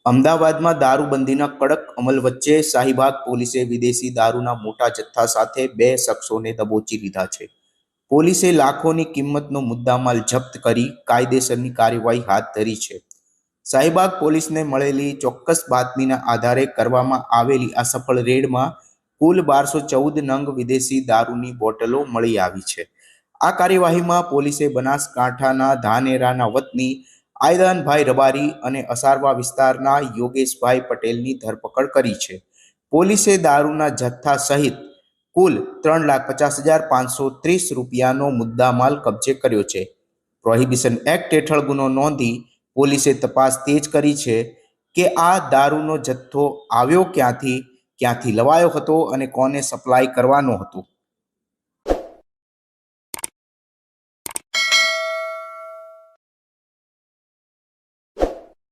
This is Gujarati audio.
અમદાવાદમાં દારૂબંધીના કડક અમલ વચ્ચે શાહીબાગ પોલીસે વિદેશી દારૂના મોટા જથ્થા સાથે 2 શખ્સોને દબોચી લીધા છે. પોલીસે લાખોની કિંમતનો મુદ્દામાલ જપ્ત કરી કાયદેસરની કાર્યવાહી હાથ ધરી છે. શાહીબાગ પોલીસને મળેલી ચોક્કસ બાતમીના આધારે કરવામાં આવેલી આ સફળ રેડમાં કુલ 1214 નંગ વિદેશી દારૂની બોટલો મળી આવી છે. આ કાર્યવાહીમાં પોલીસે બનાસકાંઠાના ધાનેરાના વતની આયદાનભાઈ રબારી અને અસારવા વિસ્તારના યોગેશભાઈ પટેલની ધરપકડ કરી છે. પોલીસે દારૂના જથ્થા સહિત કુલ 3,50,530 રૂપિયાનો મુદ્દામાલ કબજે કર્યો છે. પ્રોહિબિશન એક્ટ હેઠળ ગુનો નોંધી પોલીસે તપાસ તેજ કરી છે કે આ દારૂનો જથ્થો આવ્યો ક્યાંથી લવાયો હતો અને કોને સપ્લાય કરવાનો હતો.